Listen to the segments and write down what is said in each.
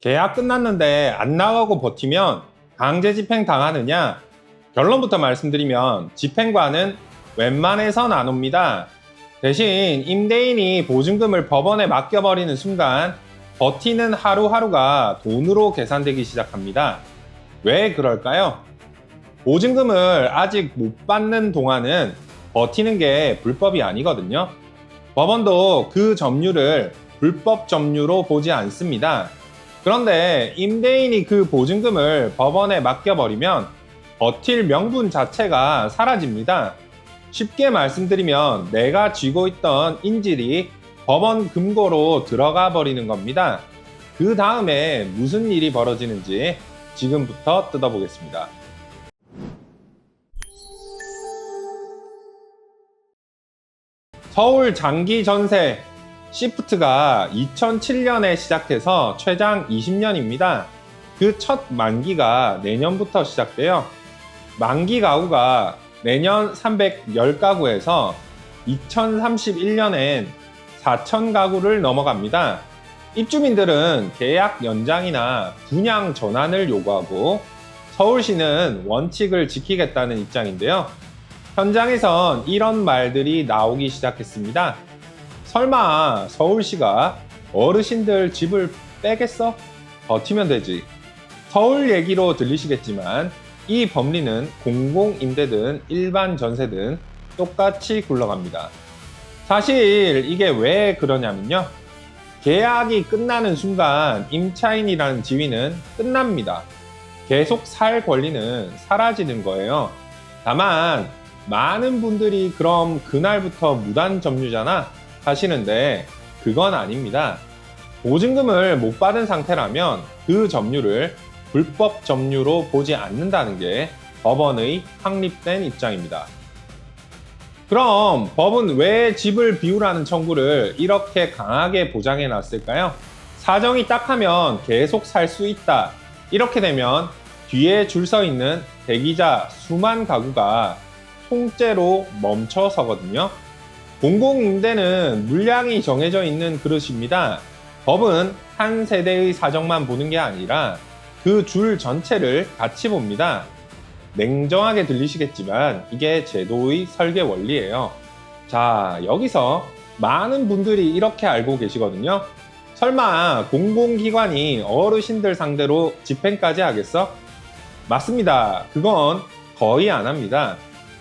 계약 끝났는데 안 나가고 버티면 강제 집행 당하느냐? 결론부터 말씀드리면 집행관은 웬만해선 안 옵니다. 대신 임대인이 보증금을 법원에 맡겨버리는 순간 버티는 하루하루가 돈으로 계산되기 시작합니다. 왜 그럴까요? 보증금을 아직 못 받는 동안은 버티는 게 불법이 아니거든요. 법원도 그 점유를 불법 점유로 보지 않습니다. 그런데 임대인이 그 보증금을 법원에 맡겨버리면 버틸 명분 자체가 사라집니다. 쉽게 말씀드리면 내가 쥐고 있던 인질이 법원 금고로 들어가 버리는 겁니다. 그 다음에 무슨 일이 벌어지는지 지금부터 뜯어보겠습니다. 서울 장기 전세 시프트가 2007년에 시작해서 최장 20년입니다. 그 첫 만기가 내년부터 시작돼요. 만기 가구가 내년 310가구에서 2031년엔 4000가구를 넘어갑니다. 입주민들은 계약 연장이나 분양 전환을 요구하고 서울시는 원칙을 지키겠다는 입장인데요. 현장에선 이런 말들이 나오기 시작했습니다. 설마 서울시가 어르신들 집을 빼겠어? 버티면 되지. 서울 얘기로 들리시겠지만 이 법리는 공공임대든 일반 전세든 똑같이 굴러갑니다. 사실 이게 왜 그러냐면요. 계약이 끝나는 순간 임차인이라는 지위는 끝납니다. 계속 살 권리는 사라지는 거예요. 다만 많은 분들이 그럼 그날부터 무단 점유잖아 하시는데 그건 아닙니다. 보증금을 못 받은 상태라면 그 점유를 불법 점유로 보지 않는다는 게 법원의 확립된 입장입니다. 그럼 법은 왜 집을 비우라는 청구를 이렇게 강하게 보장해 놨을까요? 사정이 딱하면 계속 살 수 있다. 이렇게 되면 뒤에 줄 서 있는 대기자 수만 가구가 통째로 멈춰 서거든요. 공공임대는 물량이 정해져 있는 그릇입니다. 법은 한 세대의 사정만 보는 게 아니라 그 줄 전체를 같이 봅니다. 냉정하게 들리시겠지만 이게 제도의 설계 원리예요. 자, 여기서 많은 분들이 이렇게 알고 계시거든요. 설마 공공기관이 어르신들 상대로 집행까지 하겠어? 맞습니다. 그건 거의 안 합니다.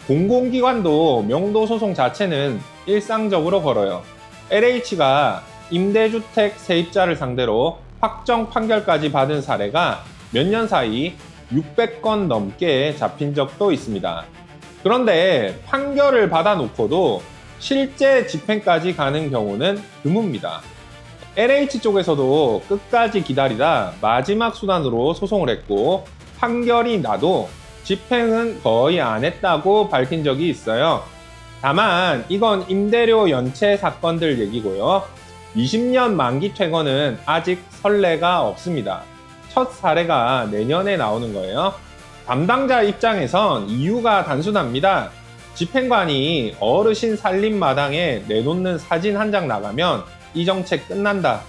공공기관도 명도소송 자체는 일상적으로 걸어요. LH가 임대주택 세입자를 상대로 확정 판결까지 받은 사례가 몇 년 사이 600건 넘게 잡힌 적도 있습니다. 그런데 판결을 받아놓고도 실제 집행까지 가는 경우는 드뭅니다. LH 쪽에서도 끝까지 기다리다 마지막 수단으로 소송을 했고 판결이 나도 집행은 거의 안 했다고 밝힌 적이 있어요. 다만 이건 임대료 연체 사건들 얘기고요. 20년 만기 퇴거는 아직 선례가 없습니다. 첫 사례가 내년에 나오는 거예요. 담당자 입장에선 이유가 단순합니다. 집행관이 어르신 살림마당에 내놓는 사진 한 장 나가면 이 정책 끝난다.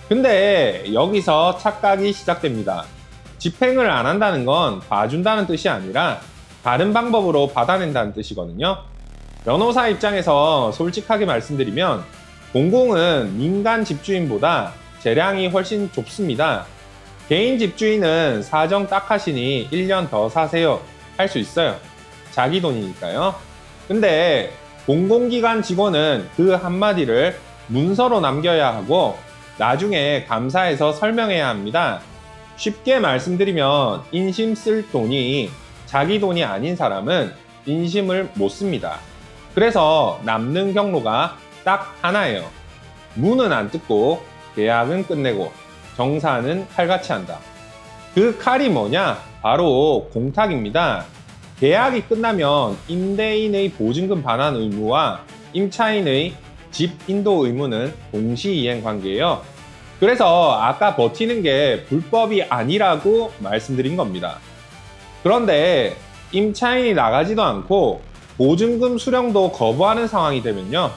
근데 여기서 착각이 시작됩니다. 집행을 안 한다는 건 봐준다는 뜻이 아니라 다른 방법으로 받아낸다는 뜻이거든요. 변호사 입장에서 솔직하게 말씀드리면 공공은 민간 집주인보다 재량이 훨씬 좁습니다. 개인 집주인은 사정 딱 하시니 1년 더 사세요 할 수 있어요. 자기 돈이니까요. 근데 공공기관 직원은 그 한마디를 문서로 남겨야 하고 나중에 감사해서 설명해야 합니다. 쉽게 말씀드리면 인심 쓸 돈이 자기 돈이 아닌 사람은 인심을 못 씁니다. 그래서 남는 경로가 딱 하나예요. 문은 안 뜯고 계약은 끝내고 정사는 칼같이 한다. 그 칼이 뭐냐? 바로 공탁입니다. 계약이 끝나면 임대인의 보증금 반환 의무와 임차인의 집 인도 의무는 동시 이행 관계예요. 그래서 아까 버티는 게 불법이 아니라고 말씀드린 겁니다. 그런데 임차인이 나가지도 않고 보증금 수령도 거부하는 상황이 되면요.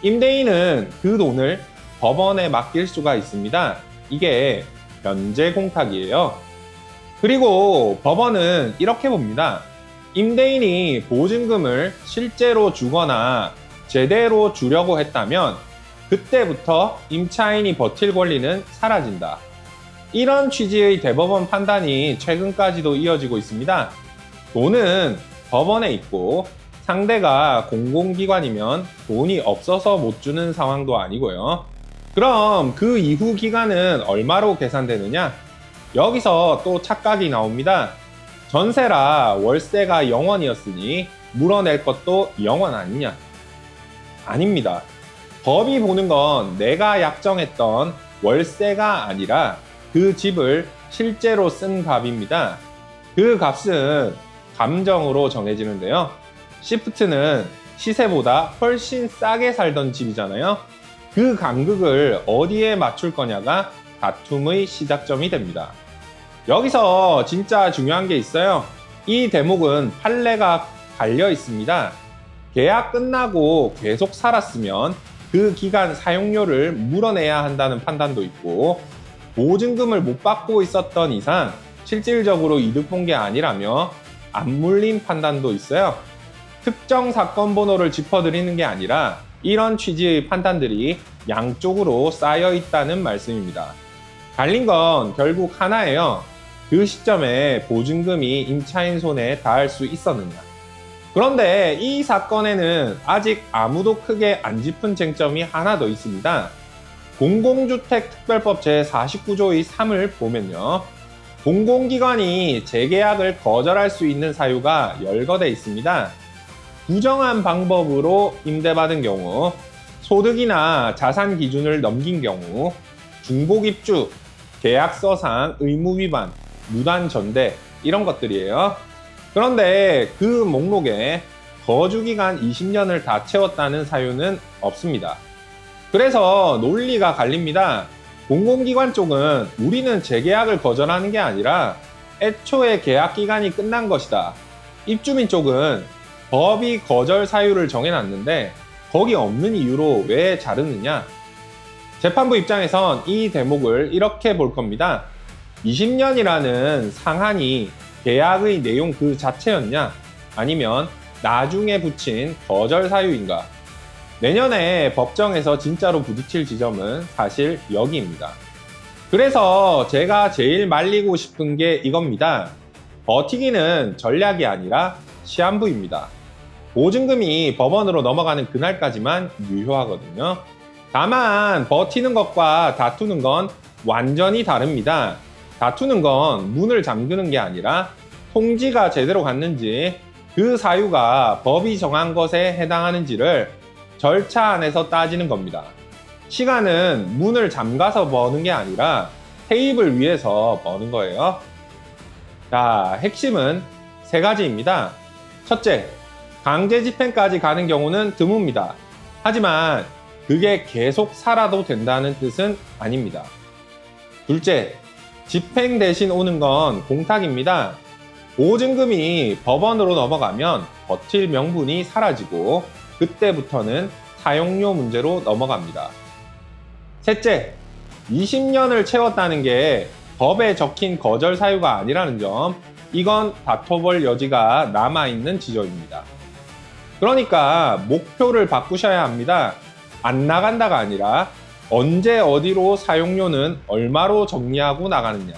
임대인은 그 돈을 법원에 맡길 수가 있습니다. 이게 변제 공탁이에요. 그리고 법원은 이렇게 봅니다. 임대인이 보증금을 실제로 주거나 제대로 주려고 했다면 그때부터 임차인이 버틸 권리는 사라진다. 이런 취지의 대법원 판단이 최근까지도 이어지고 있습니다. 돈은 법원에 있고 상대가 공공기관이면 돈이 없어서 못 주는 상황도 아니고요. 그럼 그 이후 기간은 얼마로 계산되느냐? 여기서 또 착각이 나옵니다. 전세라 월세가 0원이었으니 물어낼 것도 0원 아니냐? 아닙니다. 법이 보는 건 내가 약정했던 월세가 아니라 그 집을 실제로 쓴 값입니다. 그 값은 감정으로 정해지는데요. 시프트는 시세보다 훨씬 싸게 살던 집이잖아요. 그 간극을 어디에 맞출 거냐가 다툼의 시작점이 됩니다. 여기서 진짜 중요한 게 있어요. 이 대목은 판례가 갈려 있습니다. 계약 끝나고 계속 살았으면 그 기간 사용료를 물어내야 한다는 판단도 있고, 보증금을 못 받고 있었던 이상 실질적으로 이득 본 게 아니라며 안 물린 판단도 있어요. 특정 사건 번호를 짚어드리는 게 아니라 이런 취지의 판단들이 양쪽으로 쌓여 있다는 말씀입니다. 갈린 건 결국 하나예요. 그 시점에 보증금이 임차인 손에 닿을 수 있었느냐. 그런데 이 사건에는 아직 아무도 크게 안 짚은 쟁점이 하나 더 있습니다. 공공주택특별법 제49조의 3을 보면요. 공공기관이 재계약을 거절할 수 있는 사유가 열거돼 있습니다. 부정한 방법으로 임대받은 경우, 소득이나 자산 기준을 넘긴 경우, 중복입주, 계약서상 의무 위반, 무단 전대 이런 것들이에요. 그런데 그 목록에 거주기간 20년을 다 채웠다는 사유는 없습니다. 그래서 논리가 갈립니다. 공공기관 쪽은 우리는 재계약을 거절하는 게 아니라 애초에 계약 기간이 끝난 것이다. 입주민 쪽은 법이 거절 사유를 정해놨는데 거기 없는 이유로 왜 자르느냐? 재판부 입장에선 이 대목을 이렇게 볼 겁니다. 20년이라는 상한이 계약의 내용 그 자체였냐? 아니면 나중에 붙인 거절 사유인가? 내년에 법정에서 진짜로 부딪힐 지점은 사실 여기입니다. 그래서 제가 제일 말리고 싶은 게 이겁니다. 버티기는 전략이 아니라 시한부입니다. 보증금이 법원으로 넘어가는 그날까지만 유효하거든요. 다만 버티는 것과 다투는 건 완전히 다릅니다. 다투는 건 문을 잠그는 게 아니라 통지가 제대로 갔는지 그 사유가 법이 정한 것에 해당하는지를 절차 안에서 따지는 겁니다. 시간은 문을 잠가서 버는 게 아니라 테이블 위에서 버는 거예요. 자, 핵심은 세 가지입니다. 첫째, 강제 집행까지 가는 경우는 드뭅니다. 하지만 그게 계속 살아도 된다는 뜻은 아닙니다. 둘째, 집행 대신 오는 건 공탁입니다. 보증금이 법원으로 넘어가면 버틸 명분이 사라지고 그때부터는 사용료 문제로 넘어갑니다. 셋째, 20년을 채웠다는 게 법에 적힌 거절 사유가 아니라는 점, 이건 다퉈볼 여지가 남아있는 지점입니다. 그러니까 목표를 바꾸셔야 합니다. 안 나간다가 아니라 언제 어디로 사용료는 얼마로 정리하고 나가느냐.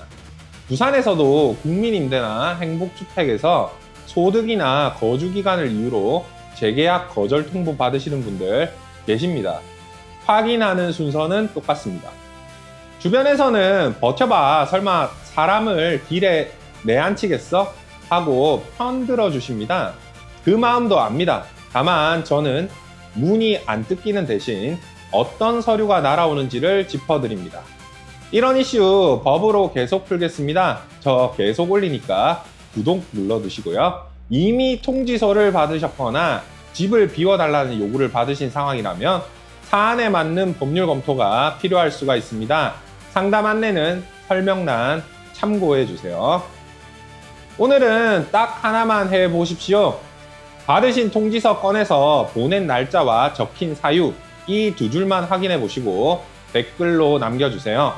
부산에서도 국민임대나 행복주택에서 소득이나 거주기간을 이유로 재계약 거절 통보 받으시는 분들 계십니다. 확인하는 순서는 똑같습니다. 주변에서는 버텨봐, 설마 사람을 딜에 내앉히겠어? 하고 편 들어주십니다. 그 마음도 압니다. 다만 저는 문이 안 뜯기는 대신 어떤 서류가 날아오는지를 짚어드립니다. 이런 이슈 법으로 계속 풀겠습니다. 저 계속 올리니까 구독 눌러두시고요. 이미 통지서를 받으셨거나 집을 비워달라는 요구를 받으신 상황이라면 사안에 맞는 법률 검토가 필요할 수가 있습니다. 상담 안내는 설명란 참고해 주세요. 오늘은 딱 하나만 해보십시오. 받으신 통지서 꺼내서 보낸 날짜와 적힌 사유, 이 두 줄만 확인해 보시고 댓글로 남겨주세요.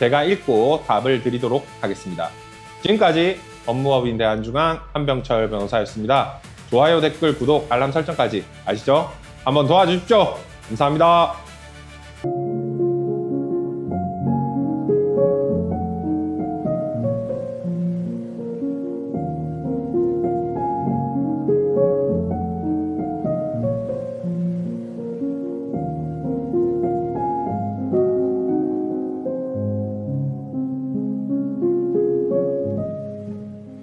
제가 읽고 답을 드리도록 하겠습니다. 지금까지 법무법인 대한중앙 한병철 변호사였습니다. 좋아요, 댓글, 구독, 알람 설정까지 아시죠? 한번 도와주십시오. 감사합니다.